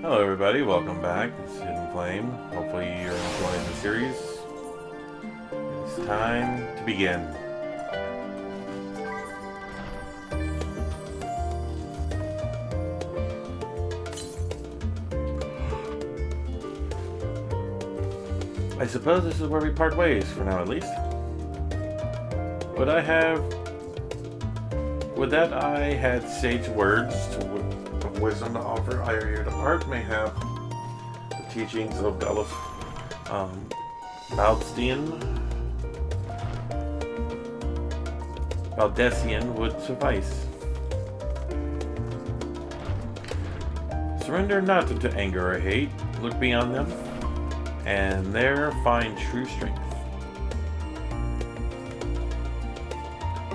Hello everybody, welcome back. It's Hidden Flame. Hopefully you're enjoying the series. It's time to begin. I suppose this is where we part ways, for now at least. Would that I had sage words of wisdom to offer, I are here to part, may have the teachings of Valdesian would suffice. Surrender not to anger or hate, look beyond them, and there find true strength.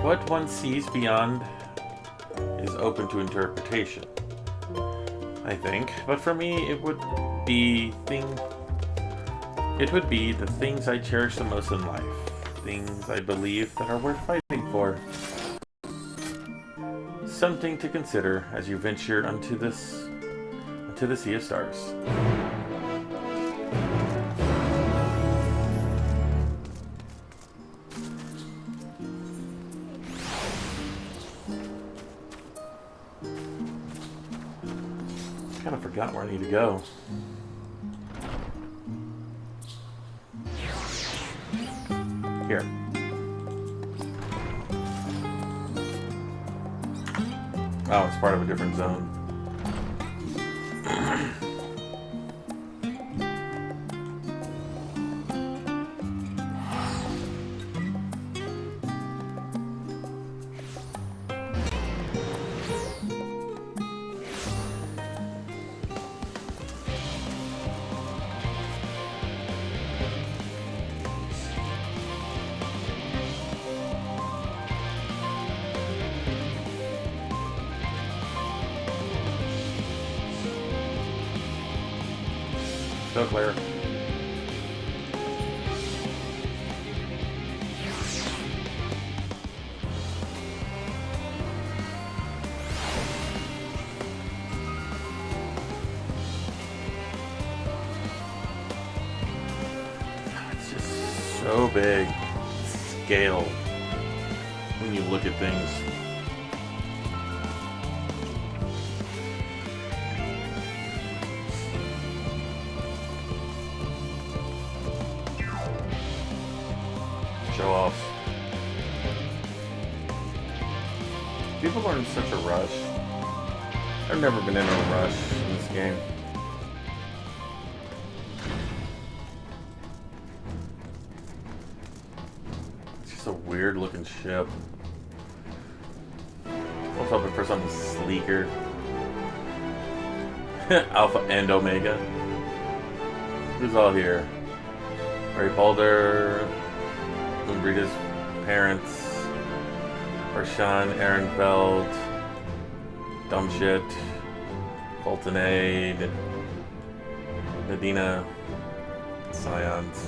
What one sees beyond is open to interpretation, I think, but for me it would be the things I cherish the most in life, things I believe that are worth fighting for. Something to consider as you venture into the sea of stars. Kind of forgot where I need to go. Here. Oh, it's part of a different zone. Go, Claire. It's just so big. Scale. When you look at things. Show off. People are in such a rush. I've never been in a rush in this game. It's just a weird looking ship. I was hoping for something sleeker. Alpha and Omega. Who's all here? Harry Balder, Umbrida's parents, Arshan, Ehrenfeld, Dumbshit, Fultonade, Nadina, Scions,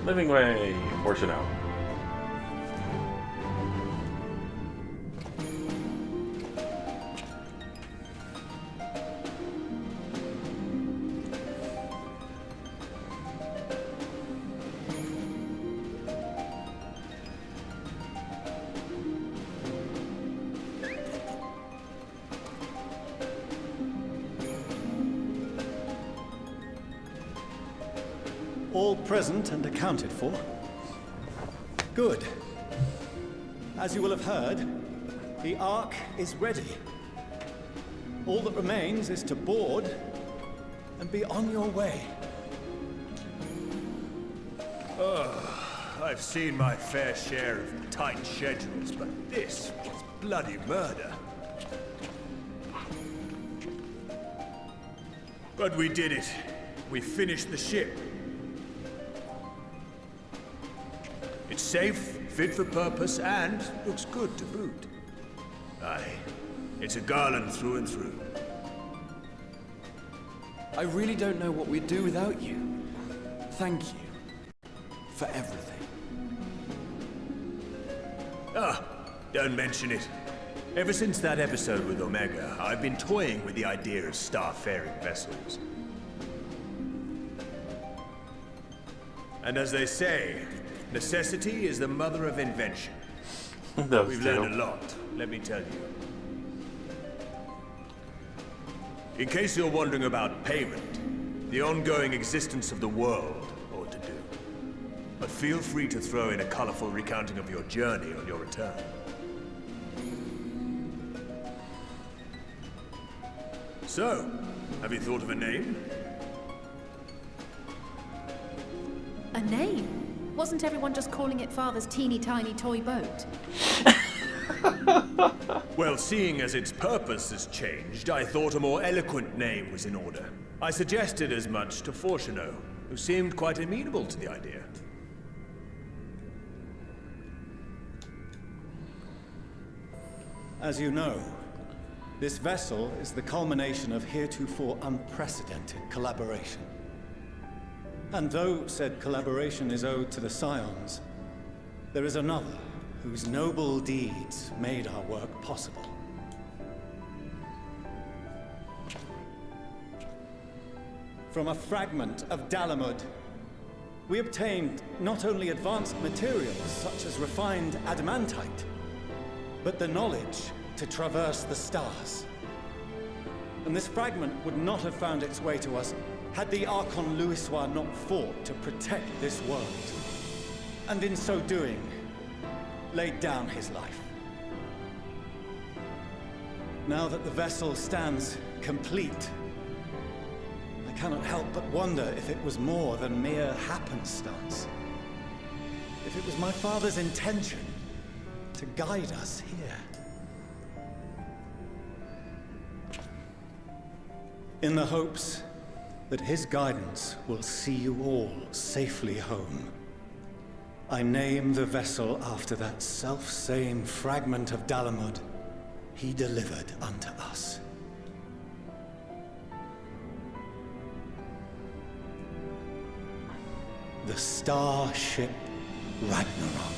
Living Way, Portion Out. All present and accounted for? Good. As you will have heard, the Ark is ready. All that remains is to board and be on your way. I've seen my fair share of tight schedules, but this was bloody murder. But we did it. We finished the ship. It's safe, fit for purpose, and looks good to boot. Aye, it's a Garland through and through. I really don't know what we'd do without you. Thank you for everything. Don't mention it. Ever since that episode with Omega, I've been toying with the idea of starfaring vessels. And as they say, necessity is the mother of invention. Those We've two. learned a lot, let me tell you. In case you're wondering about payment, the ongoing existence of the world ought to do. But feel free to throw in a colorful recounting of your journey on your return. So, have you thought of a name? A name? Wasn't everyone just calling it Father's teeny tiny toy boat? Well, seeing as its purpose has changed, I thought a more eloquent name was in order. I suggested as much to Fortuno, who seemed quite amenable to the idea. As you know, this vessel is the culmination of heretofore unprecedented collaboration. And though said collaboration is owed to the Scions, there is another whose noble deeds made our work possible. From a fragment of Dalamud, we obtained not only advanced materials such as refined adamantite, but the knowledge to traverse the stars. And this fragment would not have found its way to us had the Archon Louisois not fought to protect this world. And in so doing, laid down his life. Now that the vessel stands complete, I cannot help but wonder if it was more than mere happenstance. If it was my father's intention to guide us here. In the hopes that his guidance will see you all safely home, I name the vessel after that self-same fragment of Dalamud he delivered unto us. The starship Ragnarok.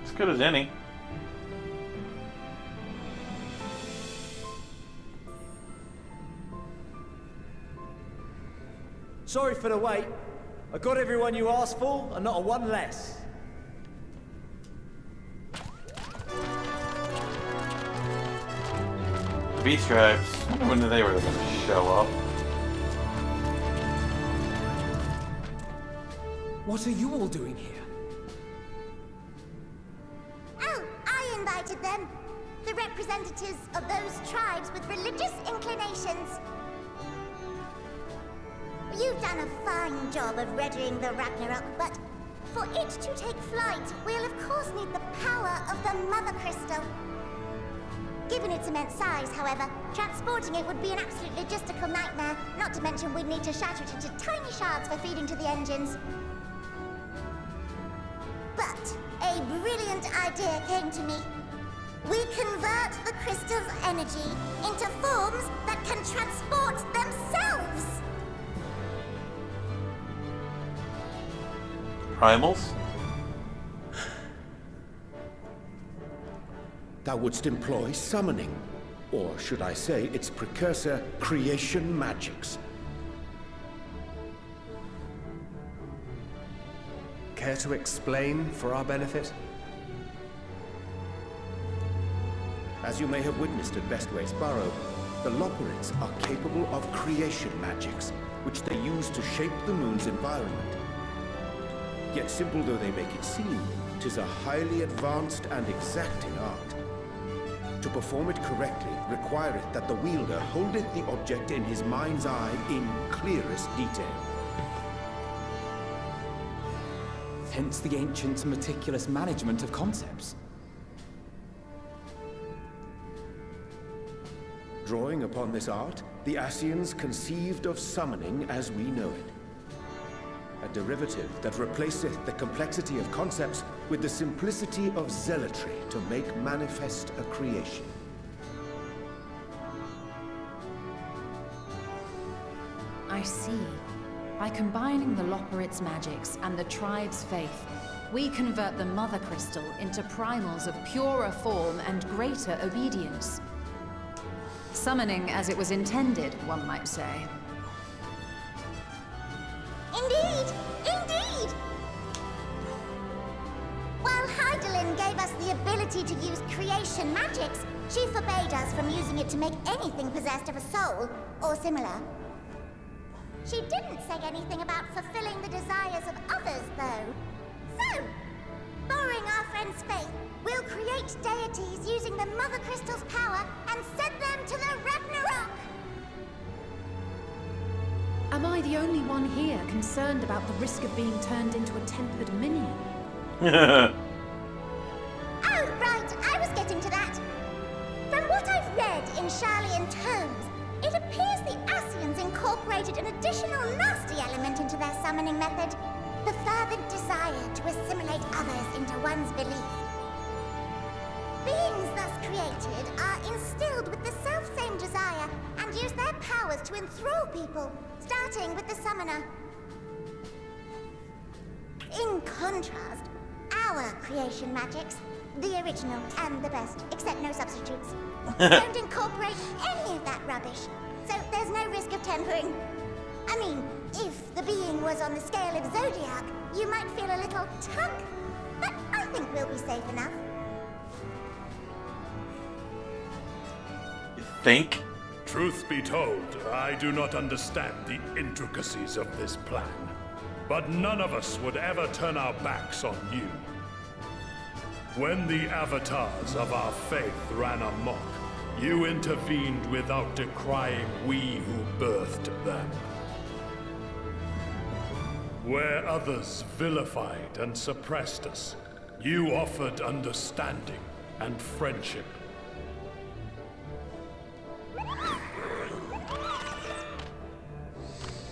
As good as any. Sorry for the wait. I got everyone you asked for, and not a one less. The Beast Tribes. I wonder when they were going to show up. What are you all doing here? Oh, I invited them. The representatives of those tribes with religious inclinations. You've done a fine job of readying the Ragnarok, but for it to take flight, we'll of course need the power of the Mother Crystal. Given its immense size, however, transporting it would be an absolute logistical nightmare, not to mention we'd need to shatter it into tiny shards for feeding to the engines. But a brilliant idea came to me. We convert the crystal's energy into forms that can transport themselves! Primals? Thou wouldst employ summoning, or should I say its precursor, creation magics. Care to explain for our benefit? As you may have witnessed at Bestways Burrow, the Loperids are capable of creation magics, which they use to shape the moon's environment. Yet simple though they make it seem, 'tis a highly advanced and exacting art. To perform it correctly requireth that the wielder holdeth the object in his mind's eye in clearest detail. Hence the ancients' meticulous management of concepts. Drawing upon this art, the Ascians conceived of summoning as we know it. A derivative that replaceth the complexity of concepts with the simplicity of zealotry to make manifest a creation. I see. By combining the Loperit's magics and the tribe's faith, we convert the Mother Crystal into primals of purer form and greater obedience. Summoning as it was intended, one might say. Indeed! Indeed! While Heidelin gave us the ability to use creation magics, she forbade us from using it to make anything possessed of a soul, or similar. She didn't say anything about fulfilling the desires of others, though. So, borrowing our friend's faith, we'll create deities using the Mother Crystal's power and send them to the Ragnarok! Am I the only one here concerned about the risk of being turned into a tempered minion? Oh, right, I was getting to that. From what I've read in Sharlayan tomes, it appears the Ascians incorporated an additional nasty element into their summoning method. The fervent desire to assimilate others into one's belief. Beings thus created are instilled with the self-same desire and use their powers to enthrall people, starting with the summoner. In contrast, our creation magics, the original and the best, except no substitutes, don't incorporate any of that rubbish, so there's no risk of tempering. I mean, if the being was on the scale of Zodiac, you might feel a little tug, but I think we'll be safe enough. You think? Truth be told, I do not understand the intricacies of this plan. But none of us would ever turn our backs on you. When the avatars of our faith ran amok, you intervened without decrying we who birthed them. Where others vilified and suppressed us, you offered understanding and friendship.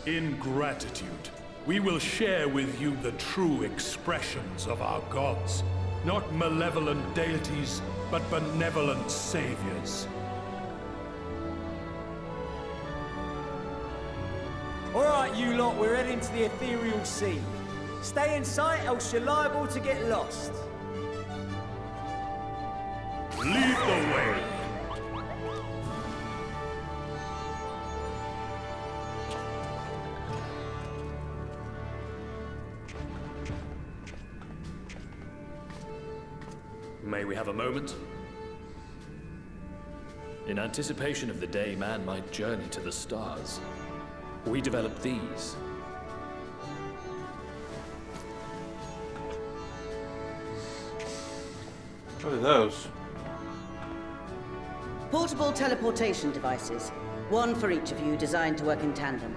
In gratitude, we will share with you the true expressions of our gods. Not malevolent deities, but benevolent saviors. Alright, you lot, we're heading to the ethereal sea. Stay in sight, else you're liable to get lost. Lead the way. May we have a moment? In anticipation of the day man might journey to the stars, we developed these. What are those? Portable teleportation devices. One for each of you, designed to work in tandem.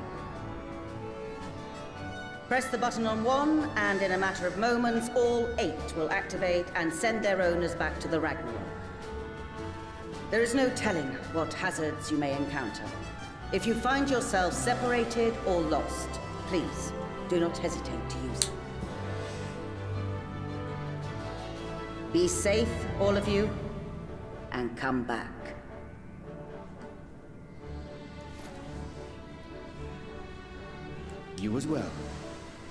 Press the button on one, and in a matter of moments, all 8 will activate and send their owners back to the Ragnarok. There is no telling what hazards you may encounter. If you find yourself separated or lost, please do not hesitate to use them. Be safe, all of you, and come back. You as well.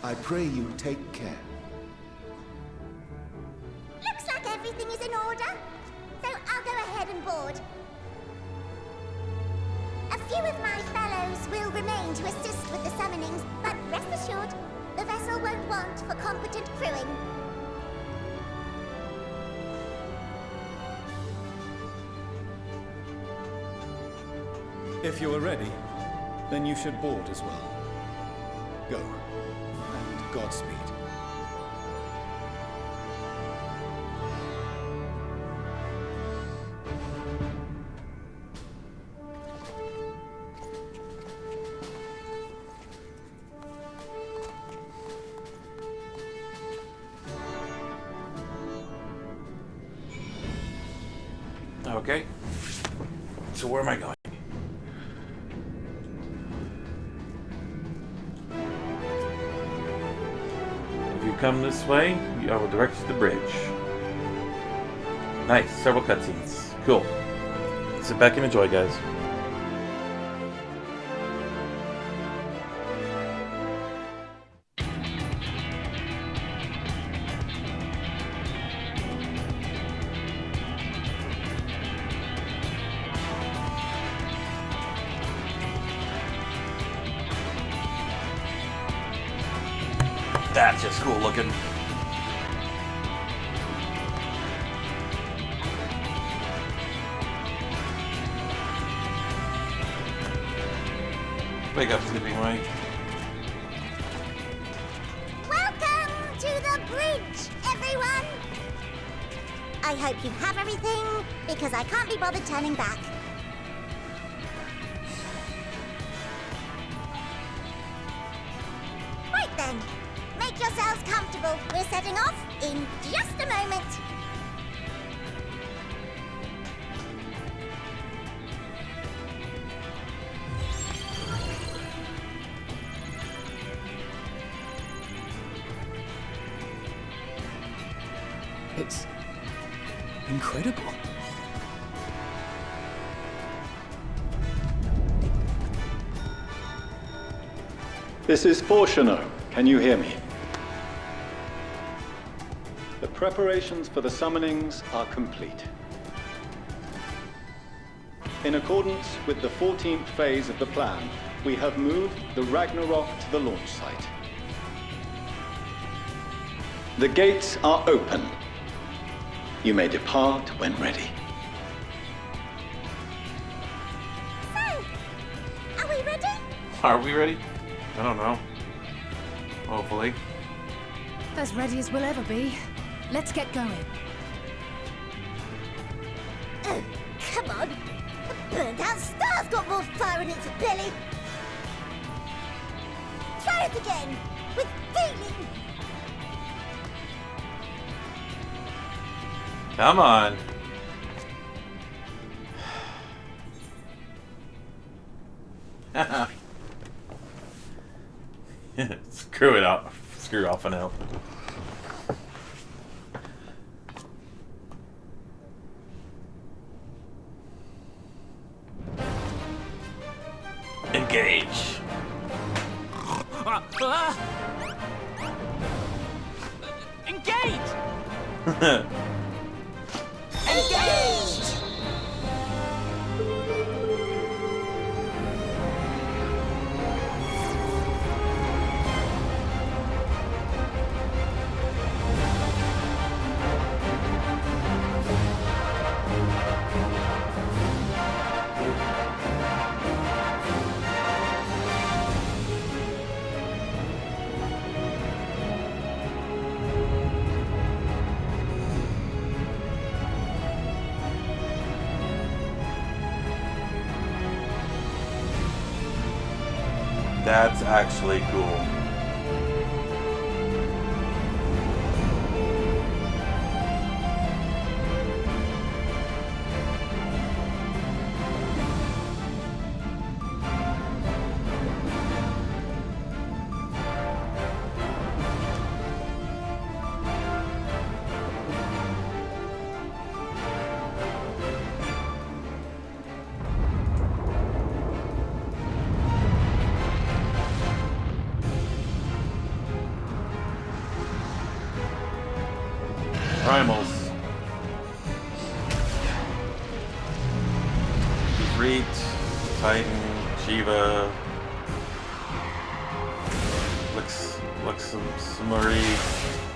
I pray you take care. Looks like everything is in order, so I'll go ahead and board. A few of my fellows will remain to assist with the summonings, but rest assured, the vessel won't want for competent crewing. If you are ready, then you should board as well. Go, and Godspeed. Okay. So where am I going? If you come this way, I will direct you to the bridge. Nice. Several cutscenes. Cool. Sit back and enjoy, guys. That's just cool looking. Wake up, Sleeping White. Welcome to the bridge, everyone! I hope you have everything, because I can't be bothered turning back. Right then, make yourselves comfortable. We're setting off in just a moment. It's incredible. This is Fortuno. Can you hear me? The preparations for the summonings are complete. In accordance with the 14th phase of the plan, we have moved the Ragnarok to the launch site. The gates are open. You may depart when ready. So, are we ready? Are we ready? I don't know. Hopefully. As ready as we'll ever be. Let's get going. Oh, come on. The burned-out star's got more fire in its belly. Try it again, with feeling. Come on. Screw it up. Screw off and out. Engage. Engage! Engaged! That's actually cool. Primals. Reet, Titan, Shiva, Luxumari,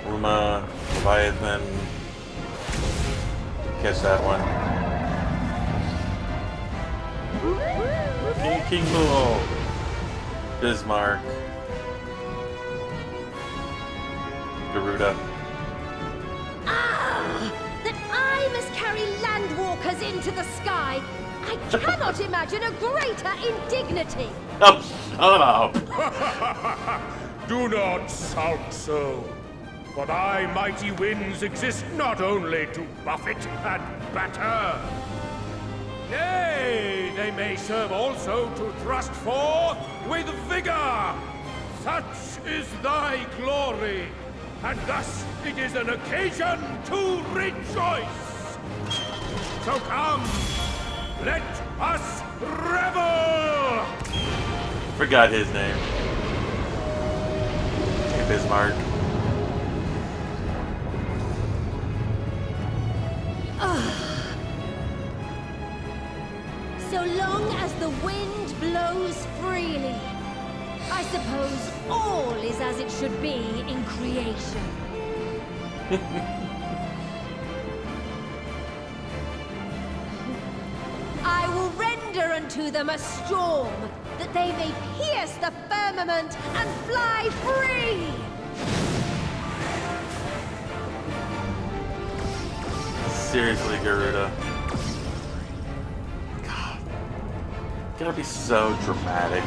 Uma, Leviathan. Catch that one. King Mulo, Bismarck, Garuda. That I must carry landwalkers into the sky. I cannot imagine a greater indignity. Oh, shut up. Do not shout so. For thy mighty winds exist not only to buffet and batter. Nay, they may serve also to thrust forth with vigor. Such is thy glory. And thus it is an occasion to rejoice. So come, let us revel! Forgot his name. Hey, Bismarck. So long as the wind blows freely. I suppose all is as it should be in creation. I will render unto them a storm, that they may pierce the firmament and fly free! Seriously, Garuda. God. Gotta be so dramatic.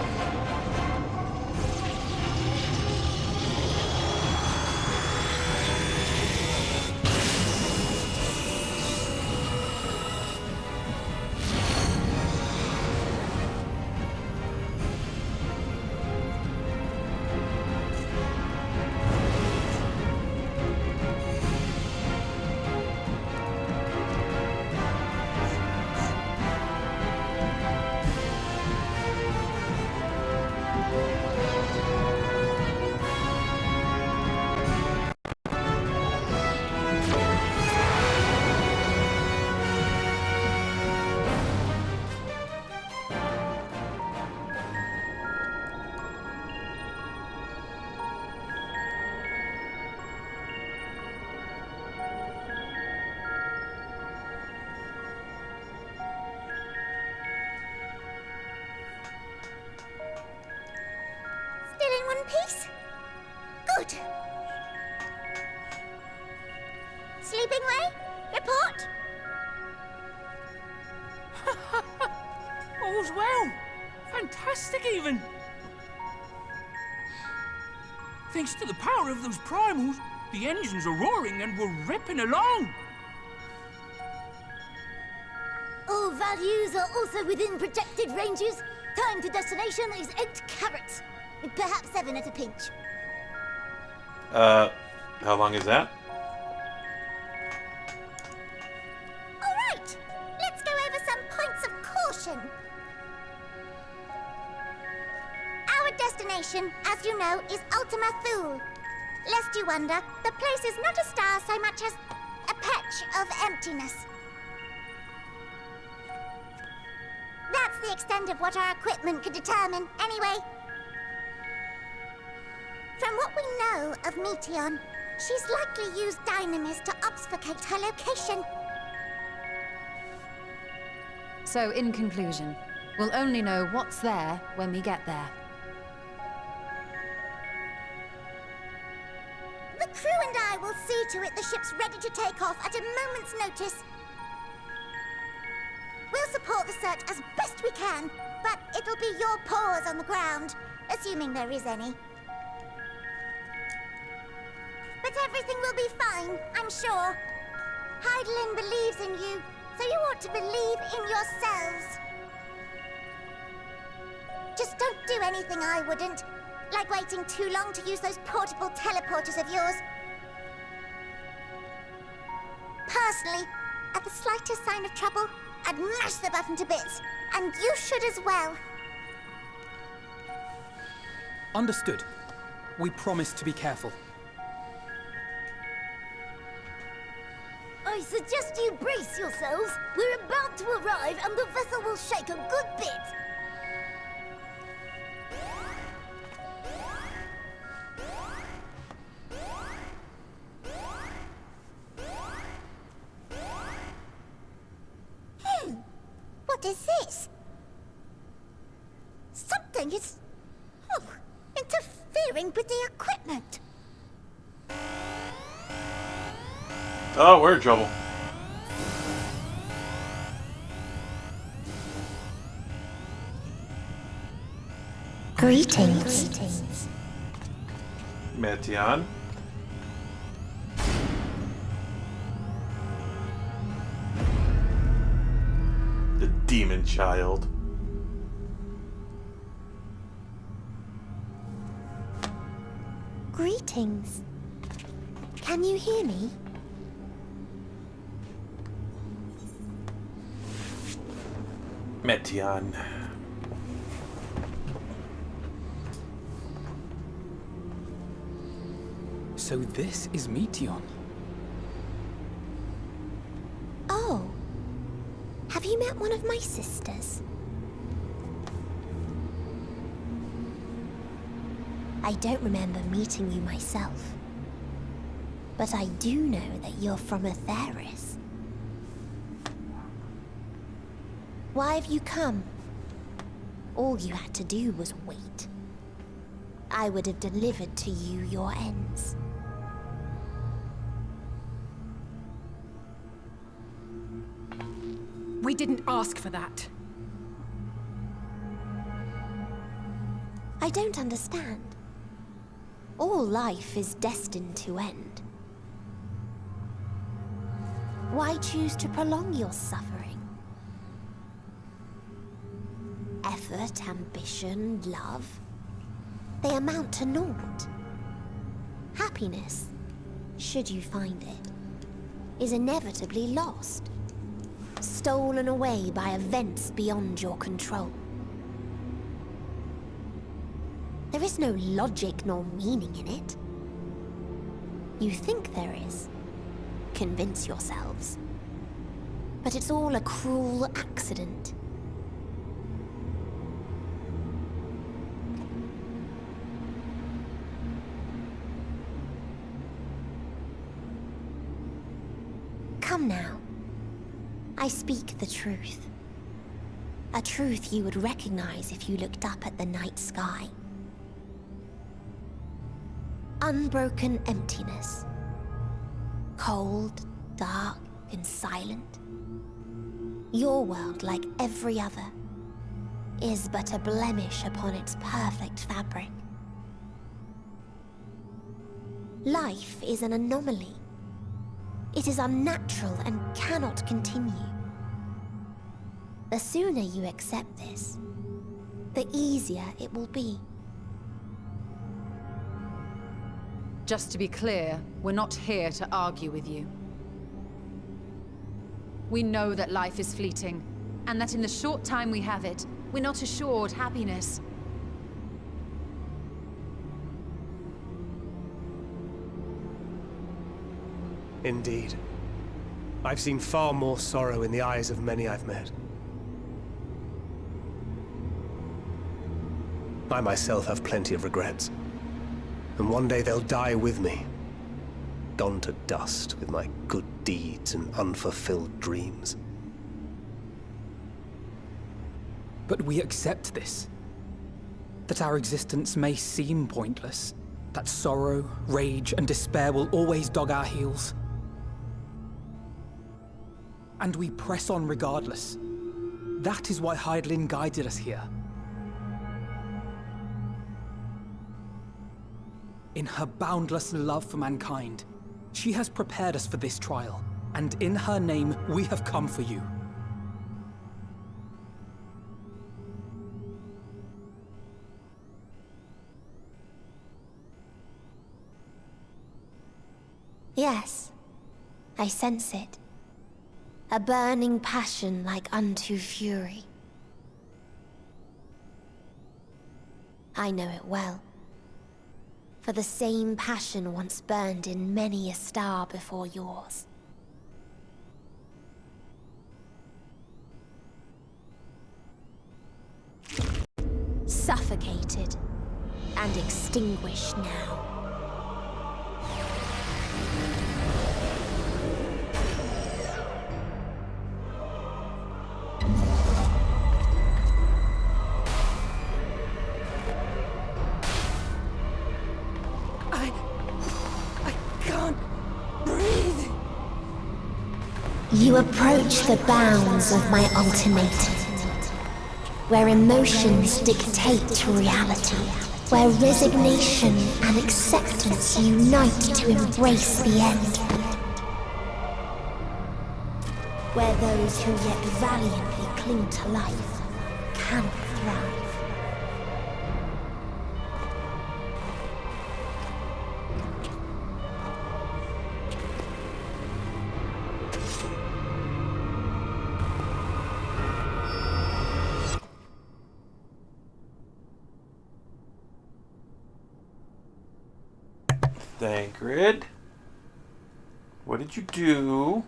Peace? Good. Sleeping way? Report? All's well. Fantastic, even. Thanks to the power of those primals, the engines are roaring and we're ripping along. All values are also within projected ranges. Time to destination is 8 carats. Perhaps 7 at a pinch. How long is that? Alright, let's go over some points of caution. Our destination, as you know, is Ultima Thule. Lest you wonder, the place is not a star so much as a patch of emptiness. That's the extent of what our equipment could determine, anyway. From what we know of Meteon, she's likely used dynamis to obfuscate her location. So, in conclusion, we'll only know what's there when we get there. The crew and I will see to it the ship's ready to take off at a moment's notice. We'll support the search as best we can, but it'll be your paws on the ground, assuming there is any. But everything will be fine, I'm sure. Hydaelyn believes in you, so you ought to believe in yourselves. Just don't do anything I wouldn't, like waiting too long to use those portable teleporters of yours. Personally, at the slightest sign of trouble, I'd mash the button to bits, and you should as well. Understood. We promise to be careful. I suggest you brace yourselves. We're about to arrive and the vessel will shake a good bit. What is this? Something is... interfering with the equipment. Oh, we're in trouble. Greetings. Pateron. The demon child. Greetings. Can you hear me? Pateron. So this is Meteon. Oh. Have you met one of my sisters? I don't remember meeting you myself. But I do know that you're from Atheris. Why have you come? All you had to do was wait. I would have delivered to you your ends. We didn't ask for that. I don't understand. All life is destined to end. Why choose to prolong your suffering? Effort, ambition, love, they amount to naught. Happiness, should you find it, is inevitably lost. Stolen away by events beyond your control. There is no logic nor meaning in it. You think there is. Convince yourselves. But it's all a cruel accident. Come now. I speak the truth. A truth you would recognize if you looked up at the night sky. Unbroken emptiness. Cold, dark, and silent. Your world, like every other, is but a blemish upon its perfect fabric. Life is an anomaly. It is unnatural and cannot continue. The sooner you accept this, the easier it will be. Just to be clear, we're not here to argue with you. We know that life is fleeting, and that in the short time we have it, we're not assured happiness. Indeed. I've seen far more sorrow in the eyes of many I've met. I myself have plenty of regrets. And one day they'll die with me. Gone to dust with my good deeds and unfulfilled dreams. But we accept this. That our existence may seem pointless. That sorrow, rage, and despair will always dog our heels. And we press on regardless. That is why Hydaelyn guided us here. In her boundless love for mankind, she has prepared us for this trial, and in her name, we have come for you. Yes, I sense it. A burning passion like unto fury. I know it well. For the same passion once burned in many a star before yours. Suffocated and extinguished now. You approach the bounds of my ultimatum, where emotions dictate reality, where resignation and acceptance unite to embrace the end, where those who yet valiantly cling to life cannot thrive. Thancred, what did you do?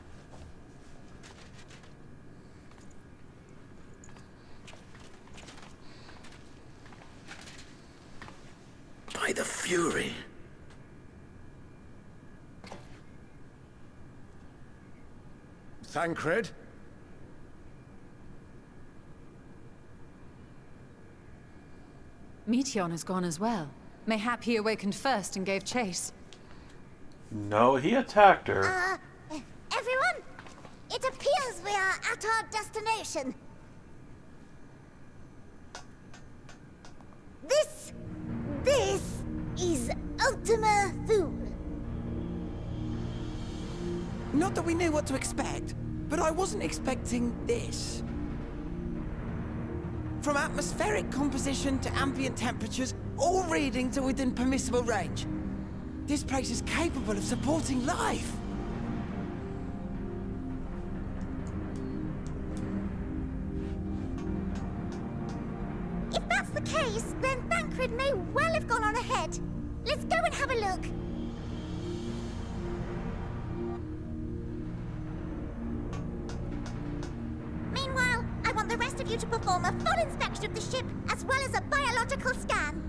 By the Thancred? Meteon has gone as well. Mayhap he awakened first and gave chase. No, he attacked her. Everyone? It appears we are at our destination. This is Ultima Thule. Not that we knew what to expect, but I wasn't expecting this. From atmospheric composition to ambient temperatures, all reading to within permissible range. This place is capable of supporting life. If that's the case, then Thancred may well have gone on ahead. Let's go and have a look. Meanwhile, I want the rest of you to perform a full inspection of the ship, as well as a biological scan.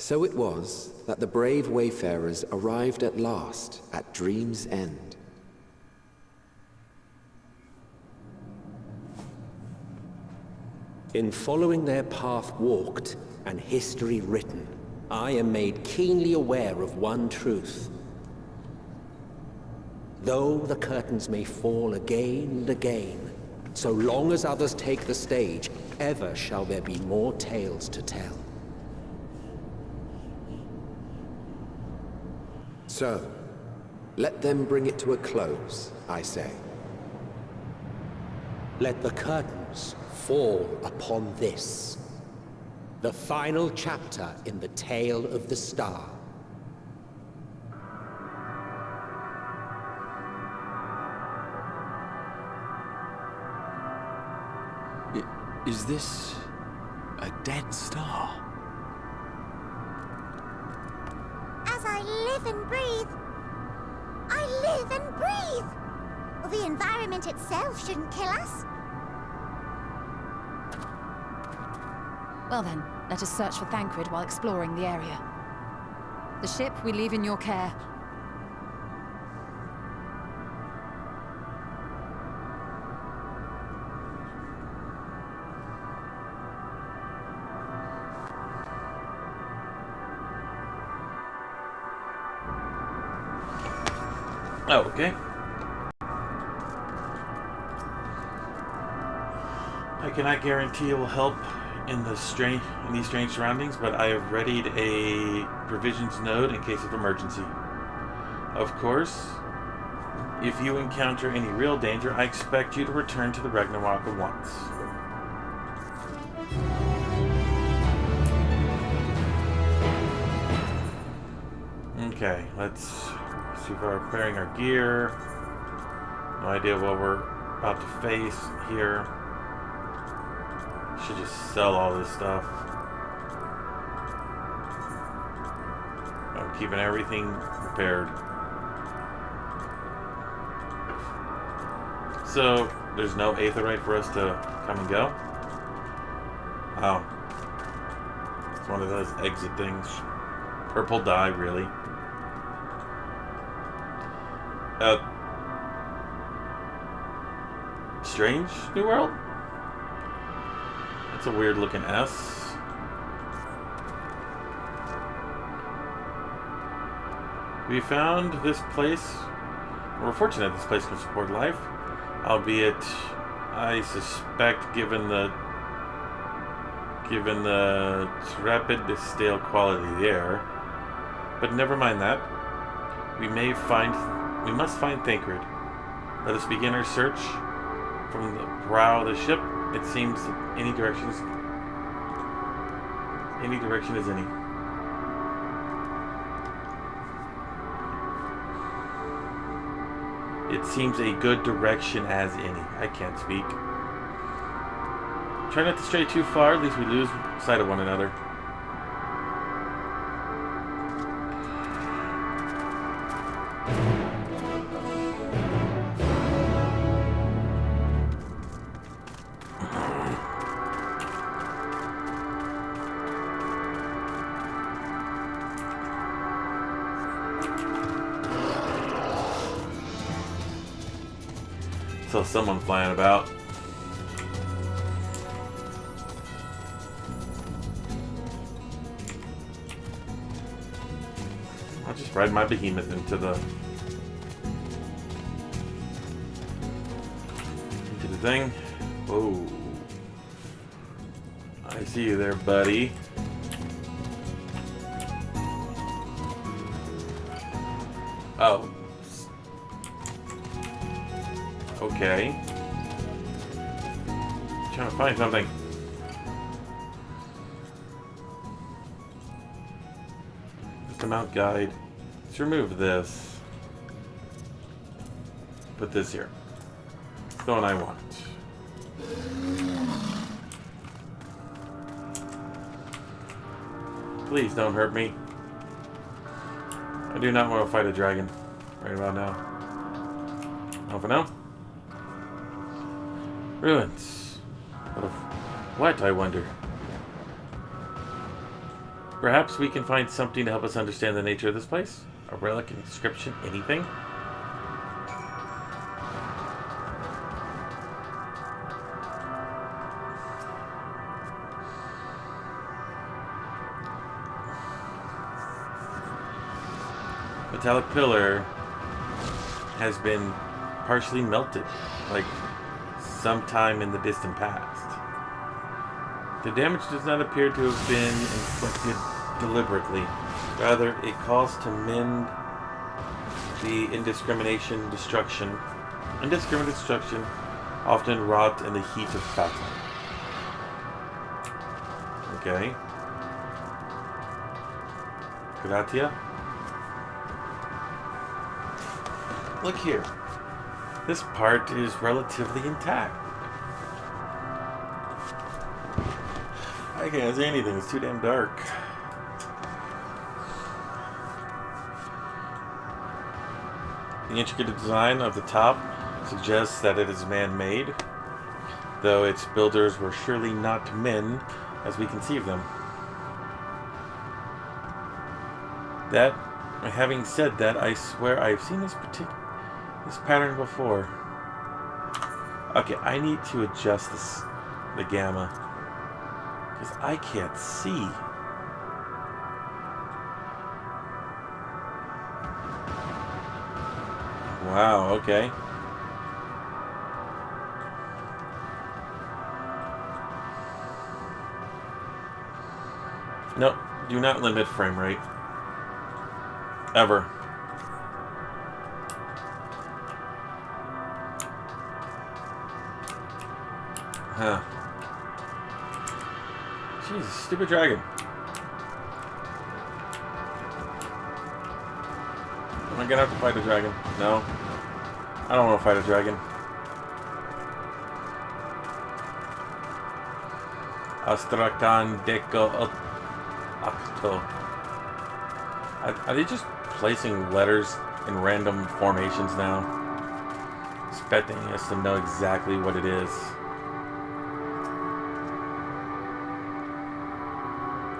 So it was that the brave wayfarers arrived at last at Dream's End. In following their path walked and history written, I am made keenly aware of one truth. Though the curtains may fall again and again, so long as others take the stage, ever shall there be more tales to tell. So, let them bring it to a close, I say. Let the curtains fall upon this, the final chapter in the tale of the star. Is this a dead star? As I live and breathe, I live and breathe. Well, the environment itself shouldn't kill us. Well then, let us search for Thancred while exploring the area. The ship we leave in your care. Oh, okay. I cannot guarantee it will help in these strange surroundings, but I have readied a provisions node in case of emergency. Of course, if you encounter any real danger, I expect you to return to the Ragnarok at once. Okay, let's see if we're preparing our gear. No idea what we're about to face here. Should just sell all this stuff. I'm keeping everything prepared. So, there's no aetherite for us to come and go? Oh. It's one of those exit things. Purple dye, really. Strange New World? That's a weird looking S. We found this place. We're fortunate this place can support life. Albeit, I suspect, given the tepid, stale quality of the air. But never mind that. We must find Thancred. Let us begin our search from the prow of the ship. It seems that any direction is any. It seems a good direction as any. I can't speak. Try not to stray too far, at least we lose sight of one another. saw someone flying about. I'll just ride my behemoth into the thing. Whoa. I see you there, buddy. Oh. Okay. Trying to find something. Just a mount guide. Let's remove this. Put this here. It's the one I want. Please don't hurt me. I do not want to fight a dragon right about now. Not for now. Ruins. What, I wonder? Perhaps we can find something to help us understand the nature of this place? A relic, an inscription, anything? Metallic pillar has been partially melted, like sometime in the distant past. The damage does not appear to have been inflicted deliberately. Rather, it calls to mend the indiscriminate destruction often wrought in the heat of battle. Okay. Gratia. Look here. This part is relatively intact. I can't see anything. It's too damn dark. The intricate design of the top suggests that it is man-made, though its builders were surely not men as we conceive them. Having said that, I swear I've seen this pattern before. Okay, I need to adjust the gamma, because I can't see. Wow, okay. Nope, do not limit frame rate. Ever. Huh. Jesus, stupid dragon. Am I gonna have to fight a dragon? No. I don't want to fight a dragon. Astrakhan Deko Octo. Are they just placing letters in random formations now? Expecting us to know exactly what it is.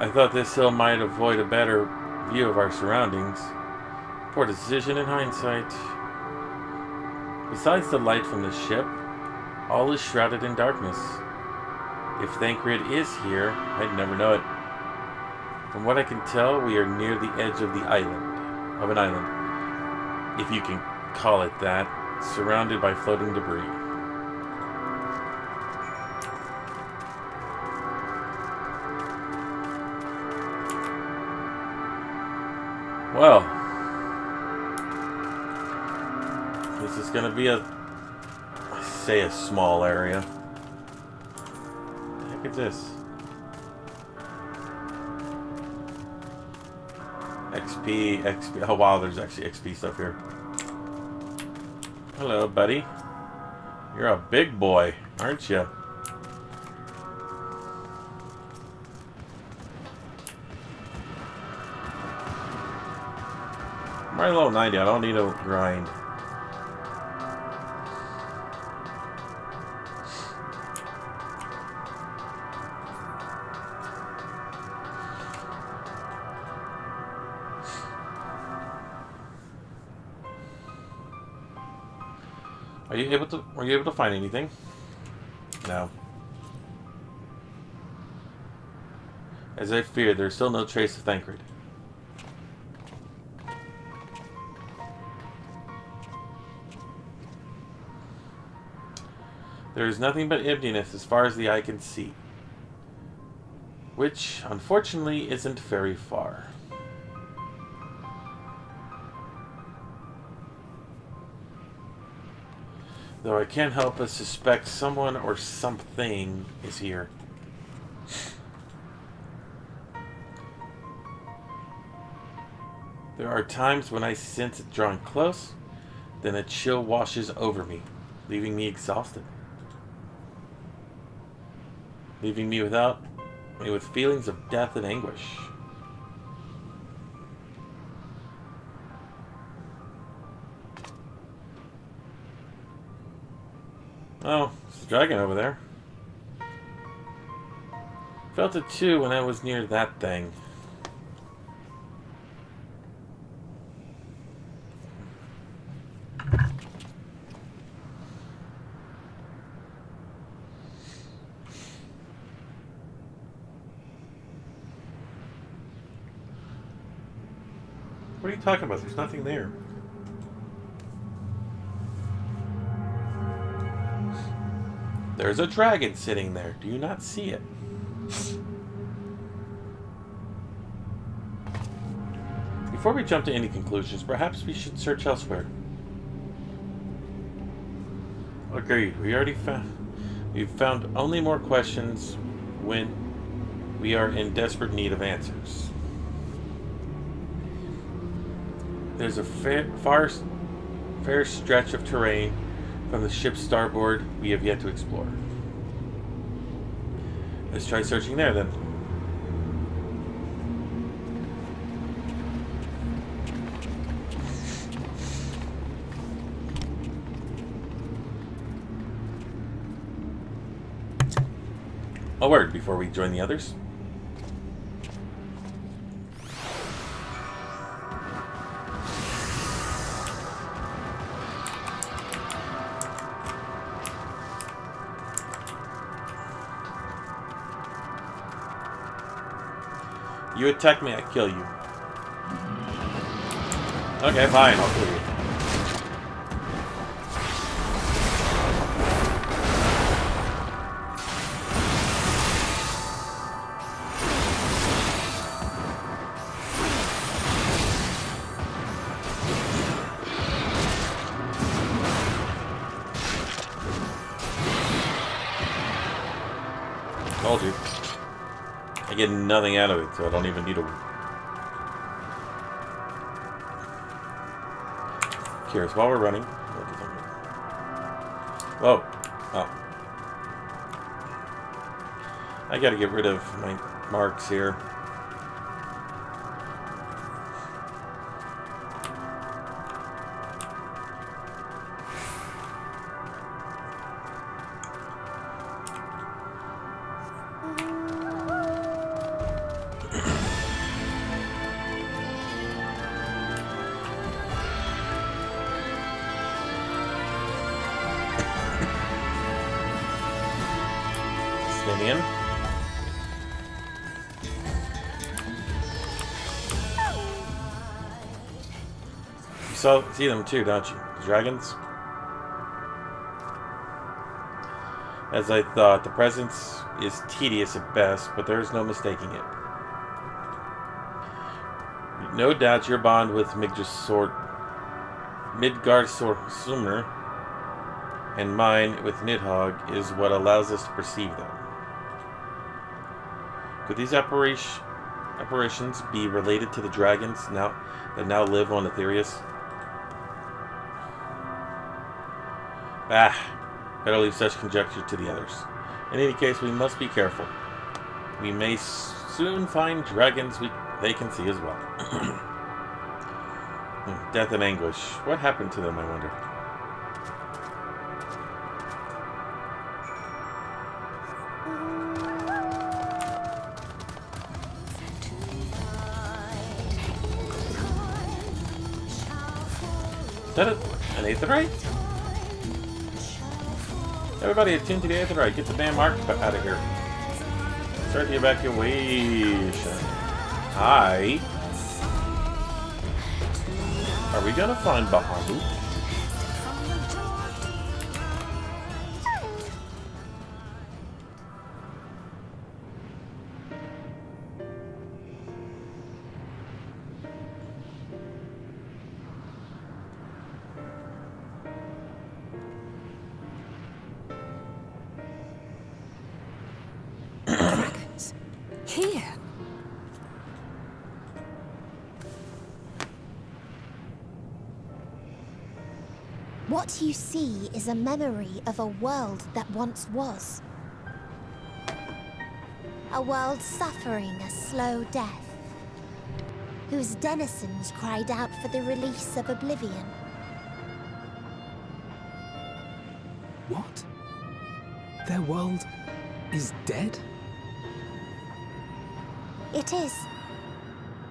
I thought this hill might avoid a better view of our surroundings. Poor decision in hindsight. Besides the light from the ship, all is shrouded in darkness. If Thancred is here, I'd never know it. From what I can tell, we are near the edge of an island, if you can call it that, surrounded by floating debris. Well, this is going to be a small area. What the heck is this? XP. Oh wow, there's actually XP stuff here. Hello, buddy. You're a big boy, aren't you? I'm right level 90. I don't need to grind. Were you able to find anything? No. As I feared, there's still no trace of Thancred. There is nothing but emptiness as far as the eye can see. Which, unfortunately, isn't very far. Though I can't help but suspect someone or something is here. There are times when I sense it drawing close, then a chill washes over me, leaving me exhausted. Leaving me with feelings of death and anguish. Oh, it's the dragon over there. Felt it too when I was near that thing. What are you talking about? There's nothing there. There's a dragon sitting there. Do you not see it? Before we jump to any conclusions, perhaps we should search elsewhere. Agreed. We've found only more questions when we are in desperate need of answers. There's a fair stretch of terrain from the ship's starboard we have yet to explore. Let's try searching there then. A word before we join the others. You attack me, I kill you. Okay, fine, I'll kill you. Told you. I get nothing out of it, so I don't even need a... Curious, while we're running... Whoa. Oh. I gotta get rid of my marks here. In. You see them too, don't you? The dragons? As I thought, the presence is tedious at best, but there is no mistaking it. No doubt your bond with Midgard Sumner and mine with Nidhogg is what allows us to perceive them. Could these apparitions be related to the dragons that now live on Aetherius? Better leave such conjecture to the others. In any case, we must be careful. We may soon find dragons they can see as well. Death and anguish. What happened to them, I wonder? Is that an aetherite? Everybody attune to the Aetheryte. Get the damn mark out of here. Start the evacuation. Hi. Are we gonna find Bahamut? Dragons. Here. What you see is a memory of a world that once was. A world suffering a slow death, whose denizens cried out for the release of oblivion. What? Their world is dead? It is.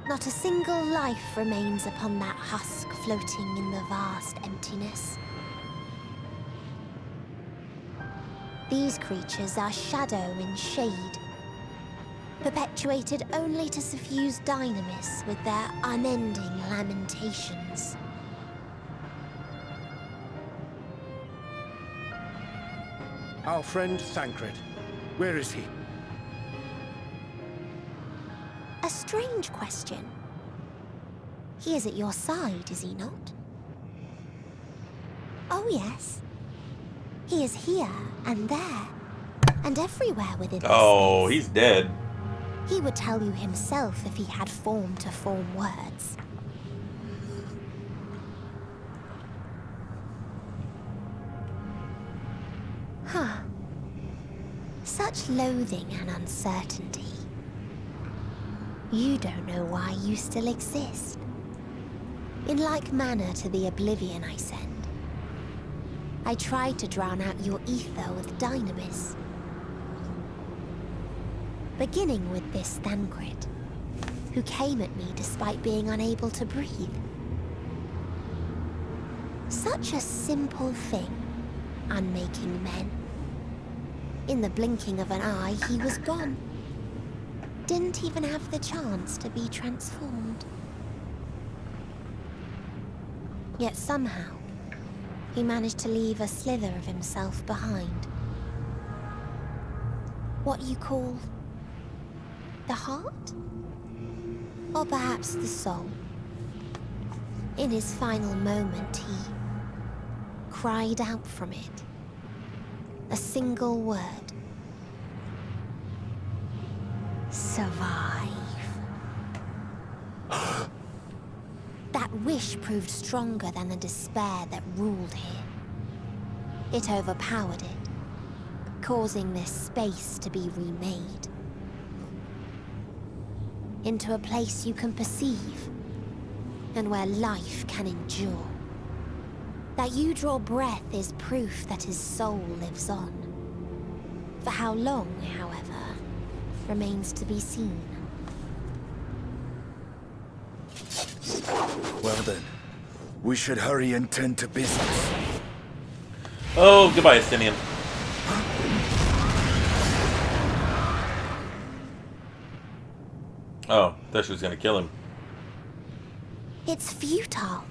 Not a single life remains upon that husk floating in the vast emptiness. These creatures are shadow and shade, perpetuated only to suffuse dynamis with their unending lamentations. Our friend Thancred, where is he? A strange question. He is at your side, is he not? Oh yes. He is here and there, and everywhere within this Oh, space. he's dead. He would tell you himself if he had form to form words. Huh. Such loathing and uncertainty. You don't know why you still exist. In like manner to the oblivion I send, I tried to drown out your ether with dynamis. Beginning with this Thancred, who came at me despite being unable to breathe. Such a simple thing, unmaking men. In the blinking of an eye, he was gone. Didn't even have the chance to be transformed. Yet somehow, he managed to leave a slither of himself behind. What you call the heart? Or perhaps the soul. In his final moment, he cried out from it. A single word. Survive. That wish proved stronger than the despair that ruled here. It overpowered it, causing this space to be remade. Into a place you can perceive, and where life can endure. That you draw breath is proof that his soul lives on. For how long, however, remains to be seen. Well then, we should hurry and tend to business. Oh, goodbye, Estinian. Oh, thought she was gonna kill him. It's futile.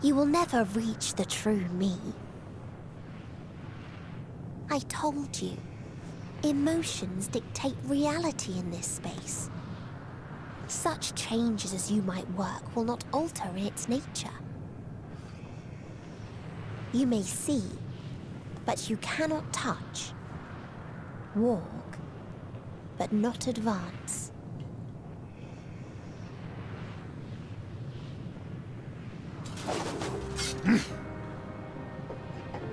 You will never reach the true me. I told you, emotions dictate reality in this space. Such changes as you might work will not alter in its nature. You may see, but you cannot touch. Walk, but not advance.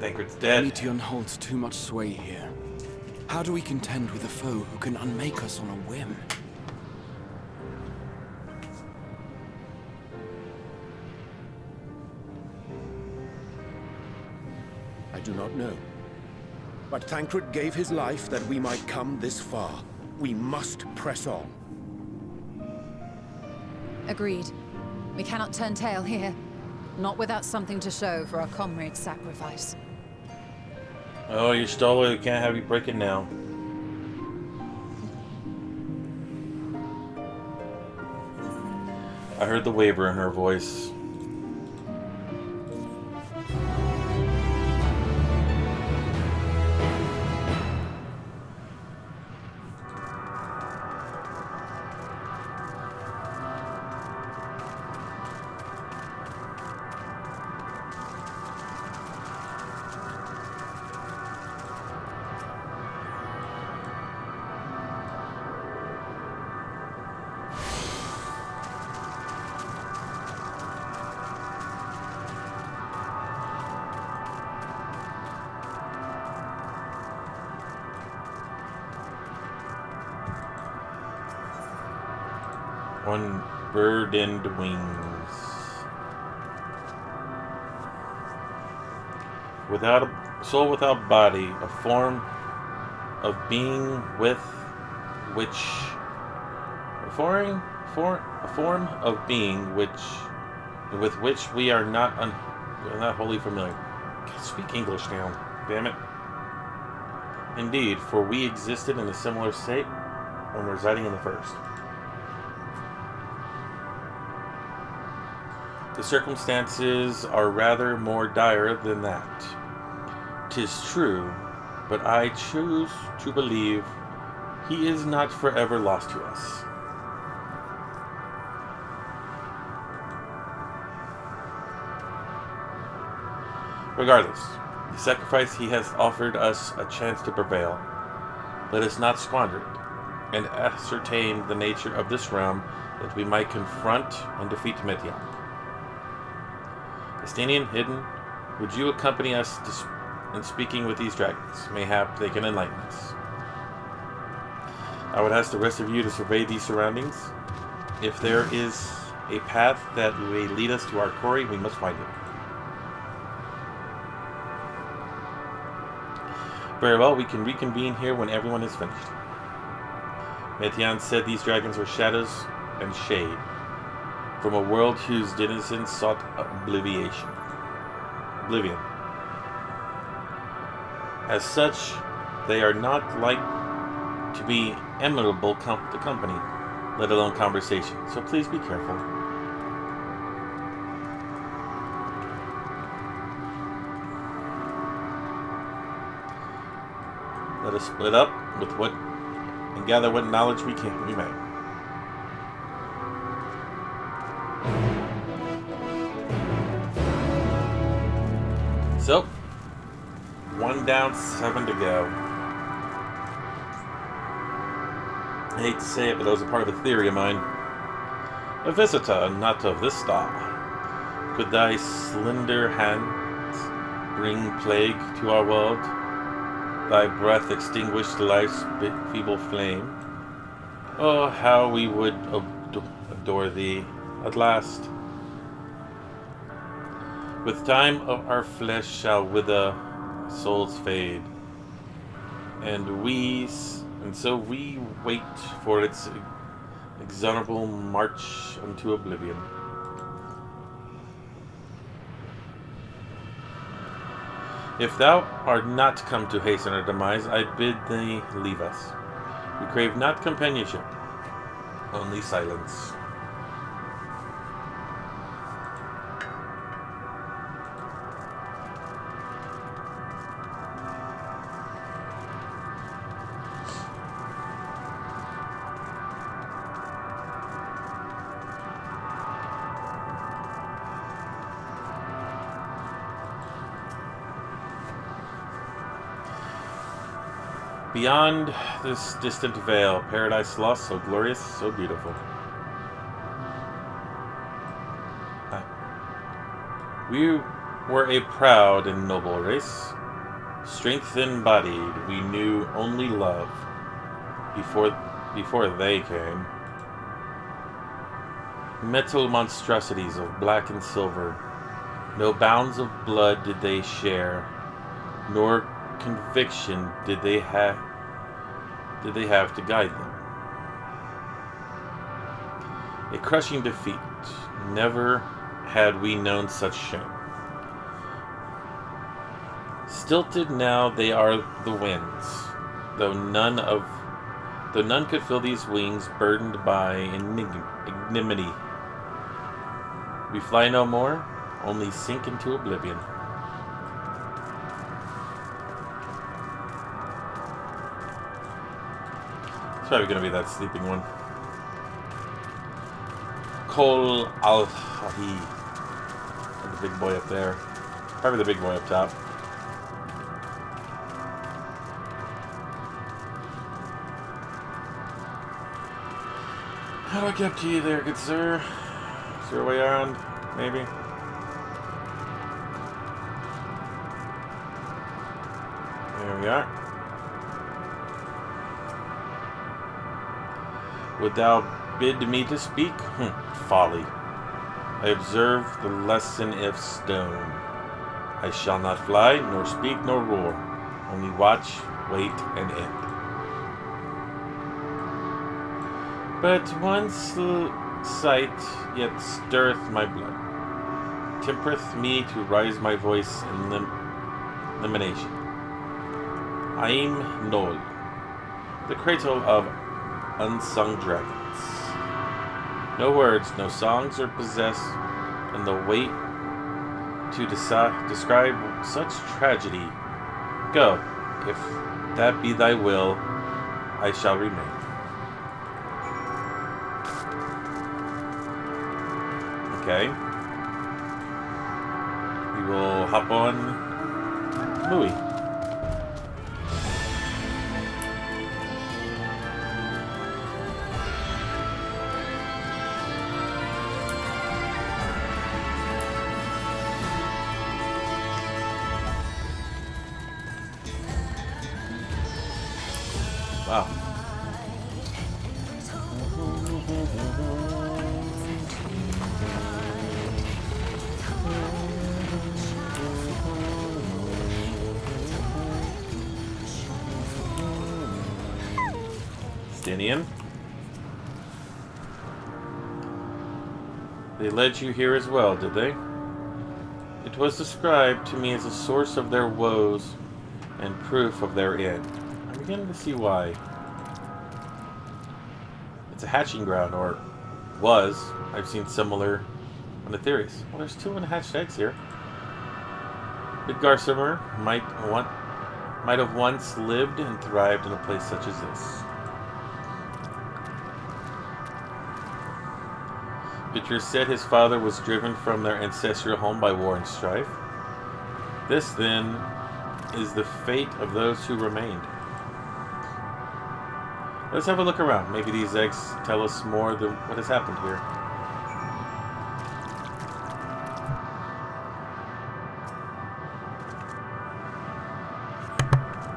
Thancred's dead. Meteon holds too much sway here. How do we contend with a foe who can unmake us on a whim? I do not know. But Thancred gave his life that we might come this far. We must press on. Agreed. We cannot turn tail here. Not without something to show for our comrade's sacrifice. Oh, you stole it. We can't have you break it now. I heard the waver in her voice. On burdened wings. Without a soul, without body, a form of being with which a form of being with which we are not wholly familiar. Can't speak English now, damn it. Indeed, for we existed in a similar state when residing in the first. The circumstances are rather more dire than that. 'Tis true, but I choose to believe he is not forever lost to us. Regardless, the sacrifice he has offered us a chance to prevail. Let us not squander it, and ascertain the nature of this realm that we might confront and defeat Meteion. Estinian, Hidden, would you accompany us in speaking with these dragons? Mayhap they can enlighten us. I would ask the rest of you to survey these surroundings. If there is a path that may lead us to our quarry, we must find it. Very well, we can reconvene here when everyone is finished. Meteion said these dragons were shadows and shade, from a world whose denizens sought oblivion. As such, they are not like to be amenable to company, let alone conversation, so please be careful. Let us split up and gather what knowledge we may. So, 1 down, 7 to go. I hate to say it, but that was a part of a theory of mine. A visitor not of this star. Could thy slender hands bring plague to our world? Thy breath extinguish life's feeble flame? Oh, how we would adore thee at last. With time our flesh shall wither, souls fade, and so we wait for its inexorable march unto oblivion. If thou art not come to hasten our demise, I bid thee leave us. We crave not companionship, only silence. Beyond this distant vale, paradise lost, so glorious, so beautiful. We were a proud and noble race. Strength embodied, we knew only love before they came. Metal monstrosities of black and silver, no bounds of blood did they share, nor conviction did they have to guide them. A crushing defeat. Never had we known such shame. Stilted now they are the winds, though none could fill these wings burdened by ignominy. We fly no more, only sink into oblivion. It's probably gonna be that sleeping one. Kol al-Hahi. The big boy up there. Probably the big boy up top. How do I get to you there, good sir? Is there a way around? Maybe? There we are. Would thou bid me to speak? Folly. I observe the lesson if stone. I shall not fly, nor speak, nor roar. Only watch, wait, and end. But one sight yet stirreth my blood, tempereth me to rise my voice in lamentation. I am Nol, the cradle of unsung dragons. No words, no songs are possessed, and the weight to describe such tragedy. Go, if that be thy will, I shall remain. Okay. We will hop on Louis. Wow. Stinian. They led you here as well, did they? It was described to me as a source of their woes and proof of their end. I'm beginning to see why. It's a hatching ground, or was. I've seen similar on the theories. Well, there's 2 unhatched eggs here. Midgarsimer might have once lived and thrived in a place such as this. Victor said his father was driven from their ancestral home by war and strife. This, then, is the fate of those who remained. Let's have a look around. Maybe these eggs tell us more than what has happened here.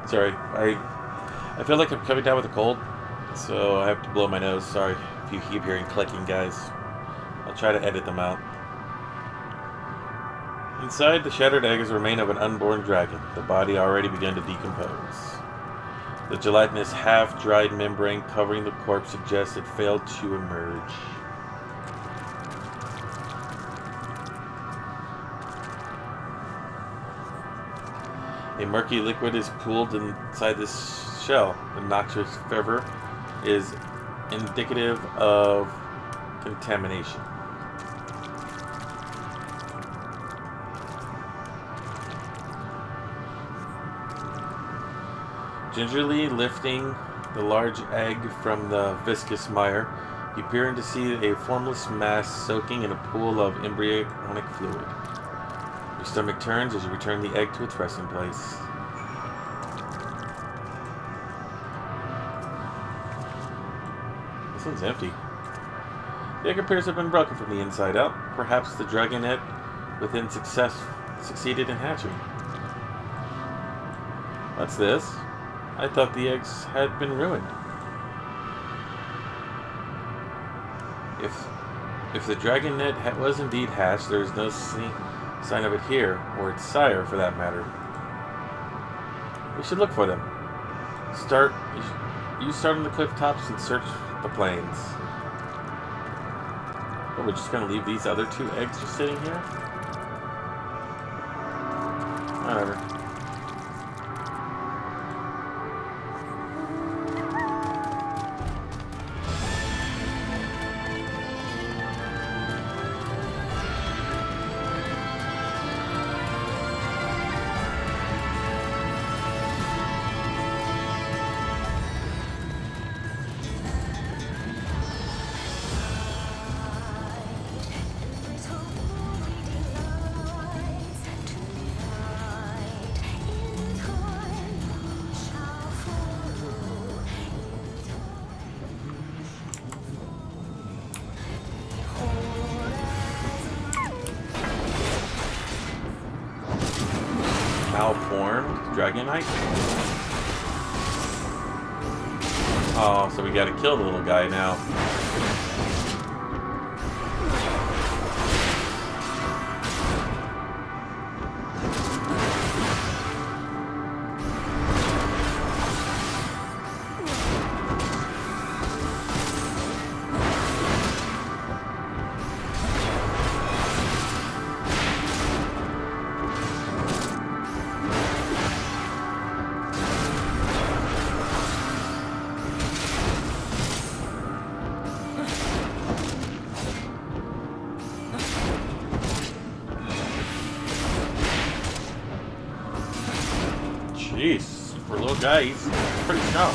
Sorry, I feel like I'm coming down with a cold, so I have to blow my nose. Sorry if you keep hearing clicking, guys. I'll try to edit them out. Inside, the shattered egg is the remain of an unborn dragon. The body already begun to decompose. The gelatinous half-dried membrane covering the corpse suggests it failed to emerge. A murky liquid is pooled inside this shell. The noxious fervor is indicative of contamination. Gingerly lifting the large egg from the viscous mire, you peer in to see a formless mass soaking in a pool of embryonic fluid. Your stomach turns as you return the egg to its resting place. This one's empty. The egg appears to have been broken from the inside out. Perhaps the dragonette within succeeded in hatching. What's this? I thought the eggs had been ruined. If the dragonette was indeed hatched, there is no sign of it here, or its sire for that matter. We should look for them. You start on the cliff tops and search the plains. Oh, we're just gonna leave these other 2 eggs just sitting here? Whatever. deformed Dragonite. Oh, so we gotta kill the little guy now. Jeez, for a little guy, he's pretty strong.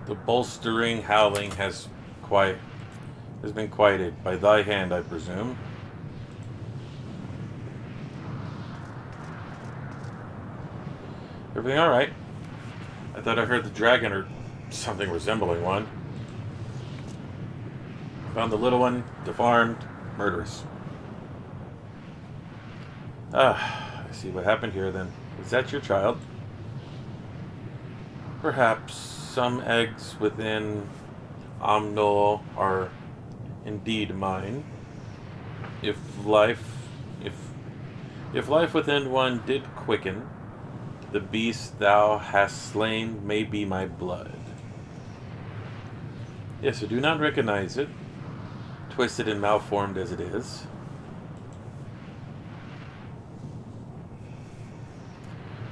The bolstering howling has been quieted by thy hand, I presume. Everything all right? I thought I heard the dragon or something resembling one. Found the little one, deformed, murderous. Ah, I see what happened here then. Is that your child? Perhaps some eggs within Omnol are indeed mine. If life within one did quicken, the beast thou hast slain may be my blood. Yes, I do not recognize it, twisted and malformed as it is.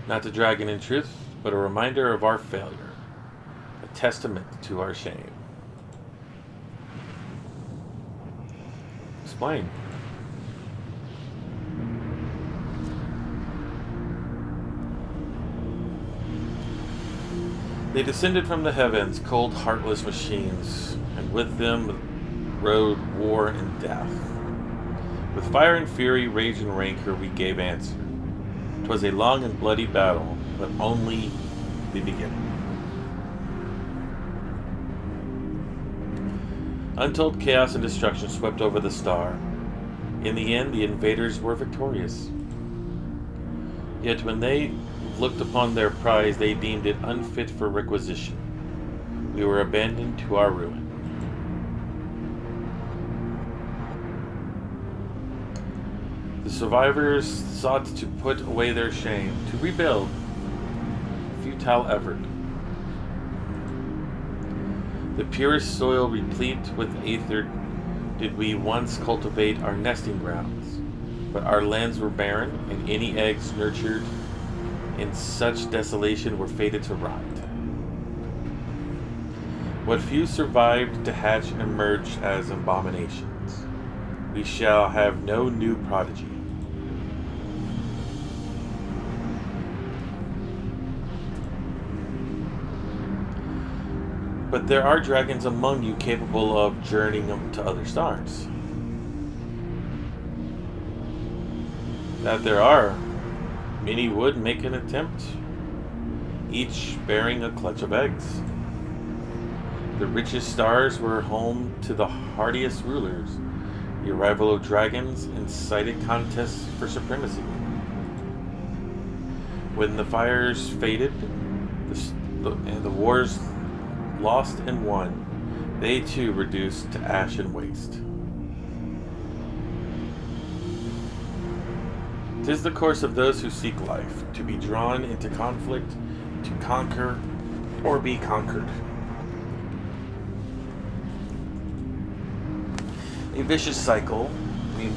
Not a dragon in truth, but a reminder of our failure, a testament to our shame. Explain. They descended from the heavens, cold, heartless machines, and with them rode war and death. With fire and fury, rage and rancor, we gave answer. 'Twas a long and bloody battle, but only the beginning. Untold chaos and destruction swept over the star. In the end, the invaders were victorious. Yet when they looked upon their prize, they deemed it unfit for requisition. We were abandoned to our ruin. The survivors sought to put away their shame, to rebuild. A futile effort. The purest soil replete with aether did we once cultivate our nesting grounds, but our lands were barren, and any eggs nurtured in such desolation were fated to rot. What few survived to hatch and emerge as abominations. We shall have no new prodigy. But there are dragons among you capable of journeying to other stars. That there are. Many would make an attempt, each bearing a clutch of eggs. The richest stars were home to the hardiest rulers. The arrival of dragons incited contests for supremacy. When the fires faded, and the wars lost and won, they too reduced to ash and waste. 'Tis the course of those who seek life, to be drawn into conflict, to conquer, or be conquered. A vicious cycle we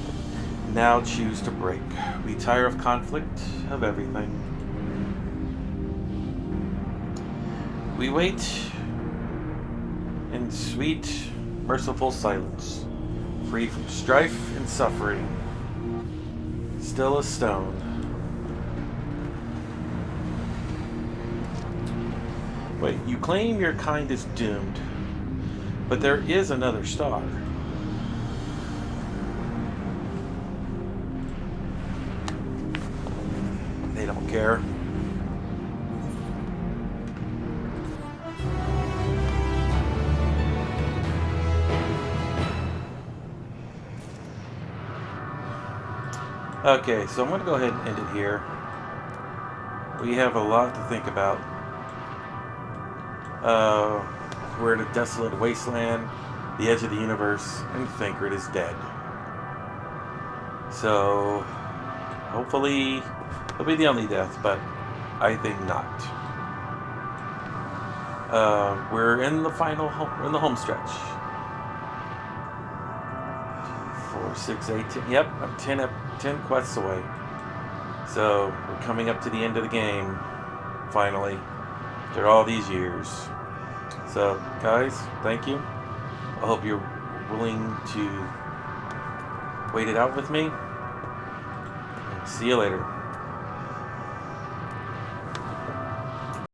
now choose to break. We tire of conflict, of everything. We wait in sweet, merciful silence, free from strife and suffering. Still a stone. Wait, you claim your kind is doomed, but there is another star. They don't care. Okay, so I'm going to go ahead and end it here. We have a lot to think about. We're in a desolate wasteland, the edge of the universe, and Thancred is dead. So, hopefully, it'll be the only death, but I think not. We're in the final, we're in the home stretch. 4, 6, 8, 10. Yep, I'm 10 quests away. So, we're coming up to the end of the game, finally, after all these years. So, guys, thank you. I hope you're willing to wait it out with me. See you later.